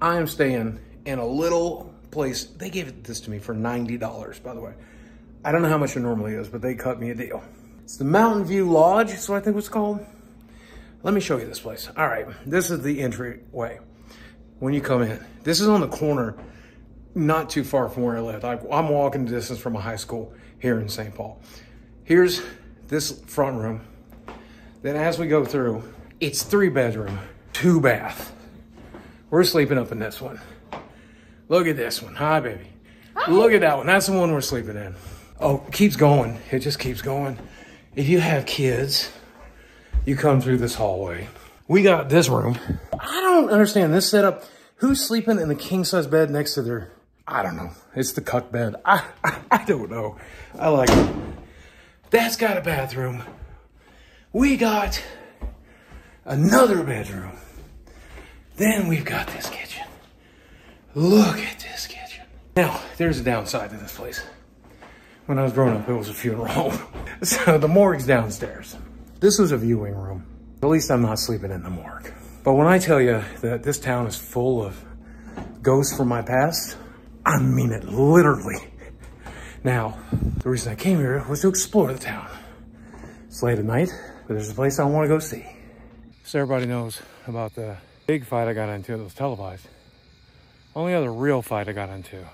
I am staying in a little place. They gave this to me for $90, by the way. I don't know how much it normally is, but they cut me a deal. It's the Mountain View Lodge, is what I think it's called. Let me show you this place. All right, this is the entryway when you come in. This is on the corner, not too far from where I lived. I'm walking distance from a high school here in St. Paul. Here's this front room. Then as we go through, it's 3-bedroom, 2-bath. We're sleeping up in this one. Look at this one. Hi, baby. Hi. Look at that one. That's the one we're sleeping in. Oh, it keeps going. It just keeps going. If you have kids, you come through this hallway. We got this room. I don't understand this setup. Who's sleeping in the king-size bed next to their, I don't know. It's the cuck bed. I don't know. I like it. That's got a bathroom. We got another bedroom. Then we've got this kitchen. Look at this kitchen. Now, there's a downside to this place. When I was growing up, it was a funeral home. So the morgue's downstairs. This was a viewing room. At least I'm not sleeping in the morgue. But when I tell you that this town is full of ghosts from my past, I mean it literally. Now, the reason I came here was to explore the town. It's late at night, but there's a place I want to go see. So everybody knows about the big fight I got into that was televised. Only other real fight I got into.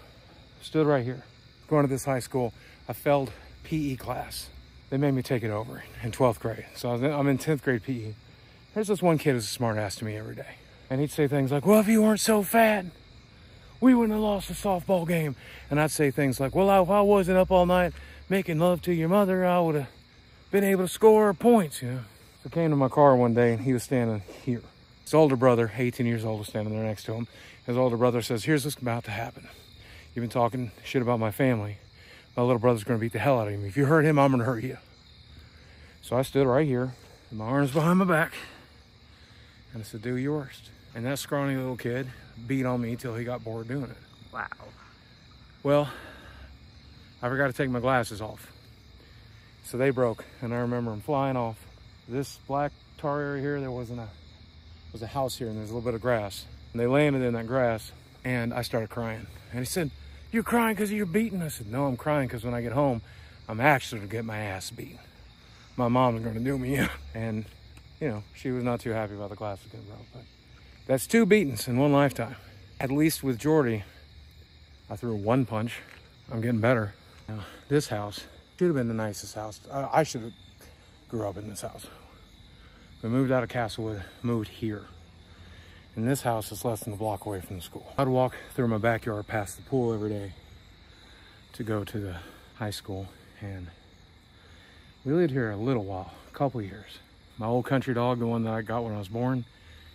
Stood right here. Going to this high school, I failed PE class. They made me take it over in 12th grade. So I'm in 10th grade PE. There's this one kid who's a smart ass to me every day. And he'd say things like, well, if you weren't so fat, we wouldn't have lost the softball game. And I'd say things like, well, if I wasn't up all night making love to your mother, I would have been able to score points, you know. So I came to my car one day and he was standing here. His older brother, 18 years old, was standing there next to him. His older brother says, here's what's about to happen. You've been talking shit about my family. My little brother's gonna beat the hell out of me. If you hurt him, I'm gonna hurt you. So I stood right here, with my arms behind my back, and I said, do your worst. And that scrawny little kid beat on me till he got bored doing it. Wow. Well, I forgot to take my glasses off. So they broke, and I remember them flying off. This black tar area here, there was a house here, and there's a little bit of grass. And they landed in that grass, and I started crying. And he said, you're crying because of your beating? I said, no, I'm crying because when I get home, I'm actually going to get my ass beat. My mom's going to do me in. And, you know, she was not too happy about the glasses getting broke. But that's 2 beatings in one lifetime. At least with Jordy, I threw 1 punch. I'm getting better. Now, this house should have been the nicest house. I should have grew up in this house. We moved out of Castlewood, moved here. And this house is less than a block away from the school. I'd walk through my backyard past the pool every day to go to the high school. And we lived here a little while, a couple of years. My old country dog, the one that I got when I was born,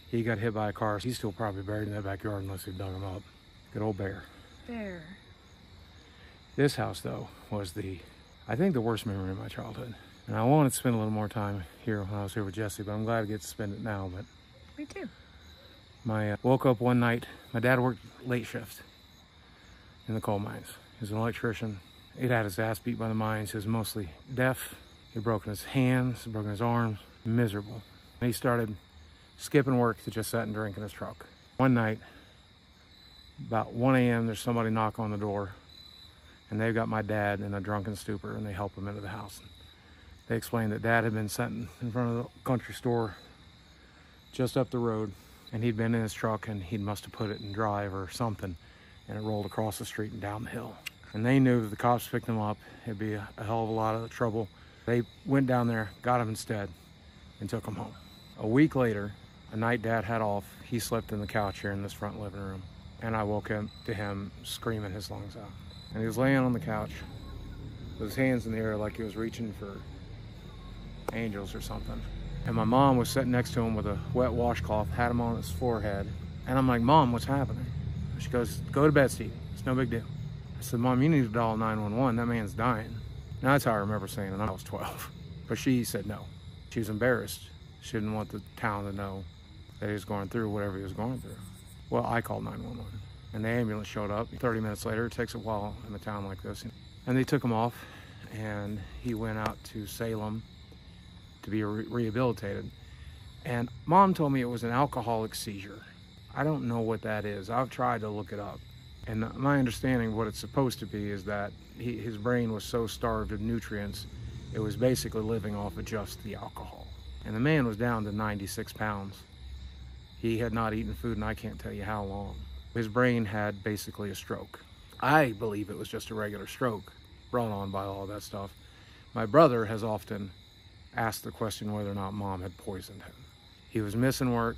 he got hit by a car. He's still probably buried in that backyard unless they dug him up. Good old Bear. Bear. This house, though, was I think the worst memory of my childhood. And I wanted to spend a little more time here when I was here with Jesse, but I'm glad I get to spend it now. But Me too. Woke up one night. My dad worked late shift in the coal mines. He was an electrician. He'd had his ass beat by the mines. He was mostly deaf. He'd broken his hands, broken his arms, miserable. And he started skipping work to just sit and drink in his truck. One night, about 1 a.m., there's somebody knock on the door, and they've got my dad in a drunken stupor, and they help him into the house. They explained that Dad had been sitting in front of the country store just up the road, and he'd been in his truck, and he must have put it in drive or something, and it rolled across the street and down the hill. And they knew that the cops picked him up, it'd be a hell of a lot of trouble. They went down there, got him instead, and took him home. A week later, a night Dad had off, he slept in the couch here in this front living room, and I woke up to him screaming his lungs out. And he was laying on the couch with his hands in the air like he was reaching for angels or something. And my mom was sitting next to him with a wet washcloth, had him on his forehead. And I'm like, Mom, what's happening? She goes, go to bed, Steve. It's no big deal. I said, Mom, you need to dial 911. That man's dying. Now that's how I remember saying it. I was 12. But she said no. She was embarrassed. She didn't want the town to know that he was going through whatever he was going through. Well, I called 911. And the ambulance showed up. 30 minutes later, it takes a while in a town like this. And they took him off, and he went out to Salem to be rehabilitated. And Mom told me it was an alcoholic seizure. I don't know what that is. I've tried to look it up. And my understanding of what it's supposed to be is that his brain was so starved of nutrients, it was basically living off of just the alcohol. And the man was down to 96 pounds. He had not eaten food and I can't tell you how long. His brain had basically a stroke. I believe it was just a regular stroke brought on by all that stuff. My brother has often asked the question whether or not Mom had poisoned him. He was missing work.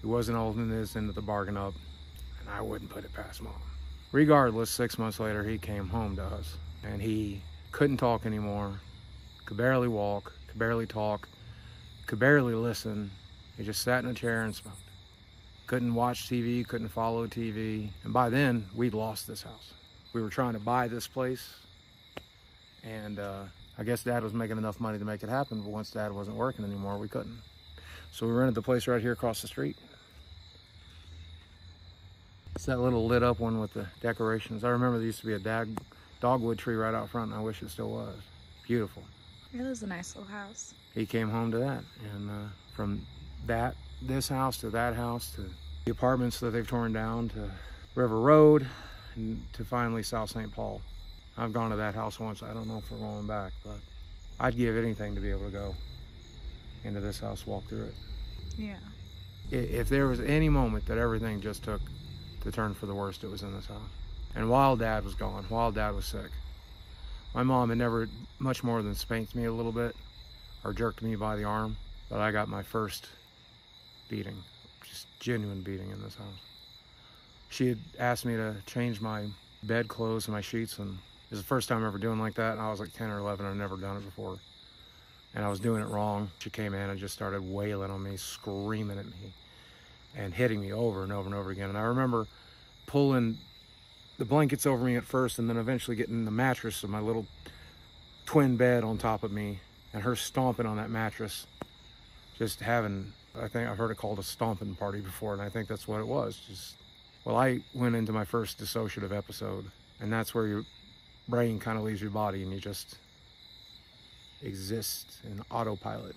He wasn't holding his end of the bargain up, and I wouldn't put it past Mom. Regardless, 6 months later, he came home to us, and he couldn't talk anymore, could barely walk, could barely talk, could barely listen. He just sat in a chair and smoked. Couldn't watch TV, couldn't follow TV. And by then, we'd lost this house. We were trying to buy this place. And I guess Dad was making enough money to make it happen. But once Dad wasn't working anymore, we couldn't. So we rented the place right here across the street. It's that little lit up one with the decorations. I remember there used to be a dogwood tree right out front, and I wish it still was. Beautiful. It was a nice little house. He came home to that. And from this house to that house to the apartments that they've torn down to River Road and to finally South St. Paul. I've gone to that house once. I don't know if we're going back, but I'd give anything to be able to go into this house, walk through it. Yeah. If there was any moment that everything just took the turn for the worst, it was in this house. And while Dad was gone, while Dad was sick, my mom had never much more than spanked me a little bit or jerked me by the arm, but I got my first beating, just genuine beating in this house. She had asked me to change my bed clothes and my sheets, and it was the first time ever doing like that. And I was like 10 or 11, I'd never done it before. And I was doing it wrong. She came in and just started wailing on me, screaming at me, and hitting me over and over and over again. And I remember pulling the blankets over me at first, and then eventually getting the mattress of my little twin bed on top of me, and her stomping on that mattress, just having, I think I've heard it called a stomping party before, and I think that's what it was. Well, I went into my first dissociative episode, and that's where your brain kind of leaves your body and you just exist in autopilot.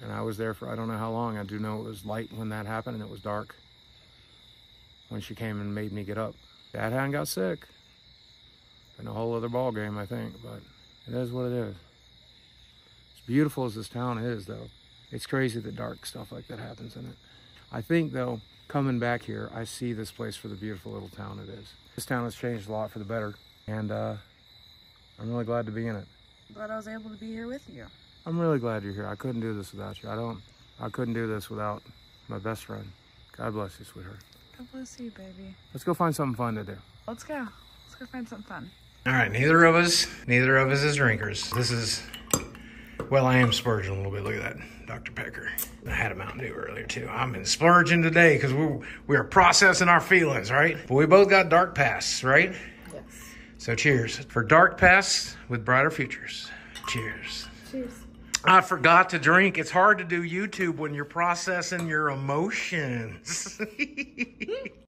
And I was there for I don't know how long. I do know it was light when that happened, and it was dark when she came and made me get up. Dad hadn't got sick. Been a whole other ball game, I think, but it is what it is. As beautiful as this town is, though, it's crazy that dark stuff like that happens in it. I think, though, coming back here, I see this place for the beautiful little town it is. This town has changed a lot for the better, and I'm really glad to be in it. Glad I was able to be here with you. I'm really glad you're here. I couldn't do this without you. I couldn't do this without my best friend. God bless you, sweetheart. God bless you, baby. Let's go find something fun to do. Let's go. Let's go find something fun. All right, neither of us is drinkers. This is, well, I am splurging a little bit. Look at that, Dr. Pecker. I had a Mountain Dew earlier too. I'm in splurging today because we are processing our feelings, right? But we both got dark pasts, right? Yes. So cheers for dark pasts with brighter futures. Cheers. Cheers. I forgot to drink. It's hard to do YouTube when you're processing your emotions.